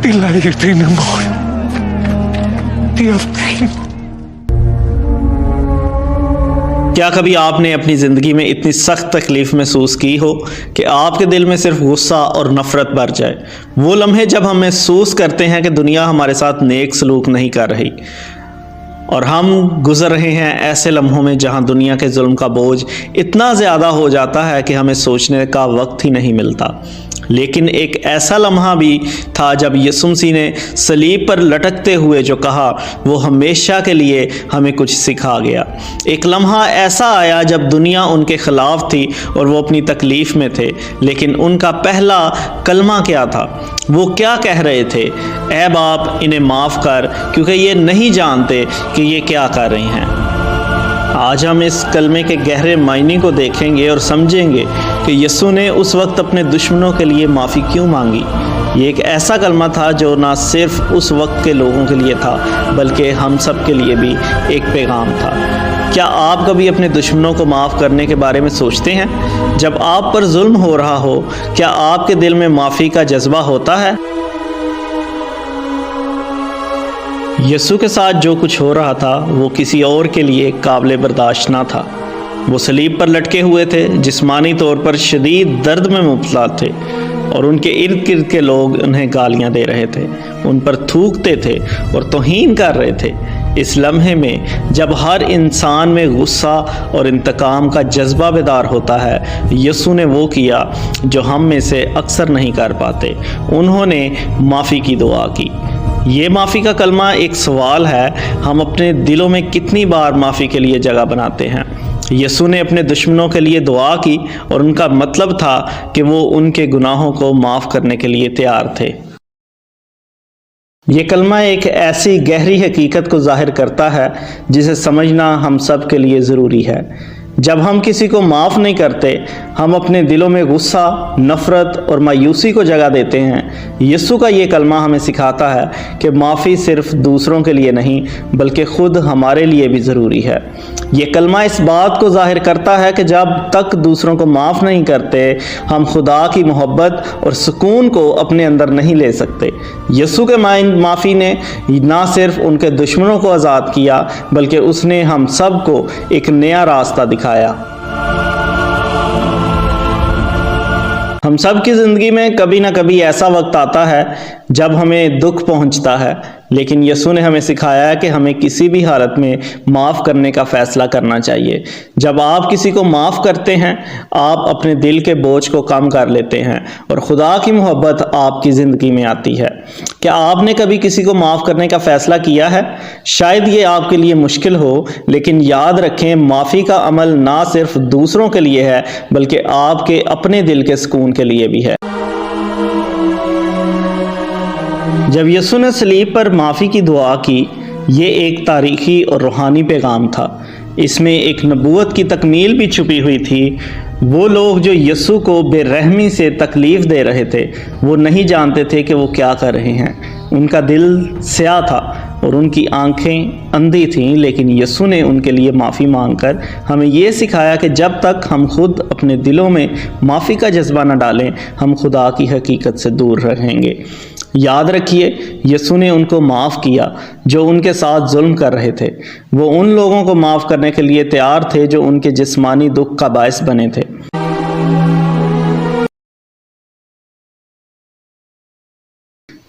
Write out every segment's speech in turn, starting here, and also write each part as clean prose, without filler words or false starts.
die Leid in dem Mord, die auf den کیا کبھی آپ نے اپنی زندگی میں اتنی سخت تکلیف محسوس کی ہو کہ آپ کے دل میں صرف غصہ اور نفرت بھر جائے؟ وہ لمحے جب ہم محسوس کرتے ہیں کہ دنیا ہمارے ساتھ نیک سلوک نہیں کر رہی اور ہم گزر رہے ہیں ایسے لمحوں میں جہاں دنیا کے ظلم کا بوجھ اتنا زیادہ ہو جاتا ہے کہ ہمیں سوچنے کا وقت ہی نہیں ملتا۔ لیکن ایک ایسا لمحہ بھی تھا جب یسوع مسیح نے صلیب پر لٹکتے ہوئے جو کہا وہ ہمیشہ کے لیے ہمیں کچھ سکھا گیا۔ ایک لمحہ ایسا آیا جب دنیا ان کے خلاف تھی اور وہ اپنی تکلیف میں تھے، لیکن ان کا پہلا کلمہ کیا تھا؟ وہ کیا کہہ رہے تھے؟ اے باپ انہیں معاف کر کیونکہ یہ نہیں جانتے کہ یہ کیا کر رہے ہیں۔ آج ہم اس کلمے کے گہرے معنی کو دیکھیں گے اور سمجھیں گے کہ یسوع نے اس وقت اپنے دشمنوں کے لیے معافی کیوں مانگی۔ یہ ایک ایسا کلمہ تھا جو نہ صرف اس وقت کے لوگوں کے لیے تھا بلکہ ہم سب کے لیے بھی ایک پیغام تھا۔ کیا آپ کبھی اپنے دشمنوں کو معاف کرنے کے بارے میں سوچتے ہیں؟ جب آپ پر ظلم ہو رہا ہو، کیا آپ کے دل میں معافی کا جذبہ ہوتا ہے؟ یسوع کے ساتھ جو کچھ ہو رہا تھا وہ کسی اور کے لیے قابل برداشت نہ تھا۔ وہ صلیب پر لٹکے ہوئے تھے، جسمانی طور پر شدید درد میں مبتلا تھے اور ان کے ارد گرد کے لوگ انہیں گالیاں دے رہے تھے، ان پر تھوکتے تھے اور توہین کر رہے تھے۔ اس لمحے میں جب ہر انسان میں غصہ اور انتقام کا جذبہ بیدار ہوتا ہے، یسوع نے وہ کیا جو ہم میں سے اکثر نہیں کر پاتے۔ انہوں نے معافی کی دعا کی۔ یہ معافی کا کلمہ ایک سوال ہے، ہم اپنے دلوں میں کتنی بار معافی کے لیے جگہ بناتے ہیں؟ یسوع نے اپنے دشمنوں کے لیے دعا کی اور ان کا مطلب تھا کہ وہ ان کے گناہوں کو معاف کرنے کے لیے تیار تھے۔ یہ کلمہ ایک ایسی گہری حقیقت کو ظاہر کرتا ہے جسے سمجھنا ہم سب کے لیے ضروری ہے۔ جب ہم کسی کو معاف نہیں کرتے، ہم اپنے دلوں میں غصہ، نفرت اور مایوسی کو جگہ دیتے ہیں۔ یسوع کا یہ کلمہ ہمیں سکھاتا ہے کہ معافی صرف دوسروں کے لیے نہیں بلکہ خود ہمارے لیے بھی ضروری ہے۔ یہ کلمہ اس بات کو ظاہر کرتا ہے کہ جب تک دوسروں کو معاف نہیں کرتے، ہم خدا کی محبت اور سکون کو اپنے اندر نہیں لے سکتے۔ یسوع کے معافی نے نہ صرف ان کے دشمنوں کو آزاد کیا بلکہ اس نے ہم سب کو ایک نیا راستہ دکھایا۔ ہم سب کی زندگی میں کبھی نہ کبھی ایسا وقت آتا ہے جب ہمیں دکھ پہنچتا ہے، لیکن یسوع نے ہمیں سکھایا ہے کہ ہمیں کسی بھی حالت میں معاف کرنے کا فیصلہ کرنا چاہیے۔ جب آپ کسی کو معاف کرتے ہیں، آپ اپنے دل کے بوجھ کو کم کر لیتے ہیں اور خدا کی محبت آپ کی زندگی میں آتی ہے۔ کیا آپ نے کبھی کسی کو معاف کرنے کا فیصلہ کیا ہے؟ شاید یہ آپ کے لیے مشکل ہو، لیکن یاد رکھیں معافی کا عمل نہ صرف دوسروں کے لیے ہے بلکہ آپ کے اپنے دل کے سکون کے لیے بھی ہے۔ جب یسوع نے صلیب پر معافی کی دعا کی، یہ ایک تاریخی اور روحانی پیغام تھا۔ اس میں ایک نبوت کی تکمیل بھی چھپی ہوئی تھی۔ وہ لوگ جو یسوع کو بے رحمی سے تکلیف دے رہے تھے، وہ نہیں جانتے تھے کہ وہ کیا کر رہے ہیں۔ ان کا دل سیاہ تھا اور ان کی آنکھیں اندھی تھیں، لیکن یسوع نے ان کے لیے معافی مانگ کر ہمیں یہ سکھایا کہ جب تک ہم خود اپنے دلوں میں معافی کا جذبہ نہ ڈالیں، ہم خدا کی حقیقت سے دور رہیں گے۔ یاد رکھیے، یسوع نے ان کو معاف کیا جو ان کے ساتھ ظلم کر رہے تھے۔ وہ ان لوگوں کو معاف کرنے کے لیے تیار تھے جو ان کے جسمانی دکھ کا باعث بنے تھے۔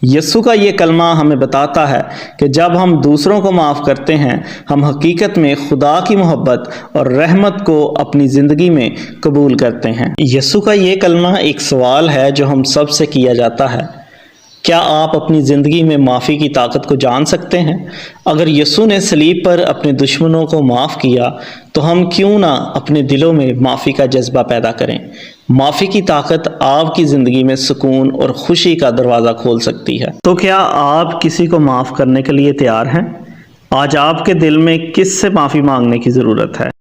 یسوع کا یہ کلمہ ہمیں بتاتا ہے کہ جب ہم دوسروں کو معاف کرتے ہیں، ہم حقیقت میں خدا کی محبت اور رحمت کو اپنی زندگی میں قبول کرتے ہیں۔ یسوع کا یہ کلمہ ایک سوال ہے جو ہم سب سے کیا جاتا ہے۔ کیا آپ اپنی زندگی میں معافی کی طاقت کو جان سکتے ہیں؟ اگر یسوع نے صلیب پر اپنے دشمنوں کو معاف کیا، تو ہم کیوں نہ اپنے دلوں میں معافی کا جذبہ پیدا کریں؟ معافی کی طاقت آپ کی زندگی میں سکون اور خوشی کا دروازہ کھول سکتی ہے۔ تو کیا آپ کسی کو معاف کرنے کے لیے تیار ہیں؟ آج آپ کے دل میں کس سے معافی مانگنے کی ضرورت ہے؟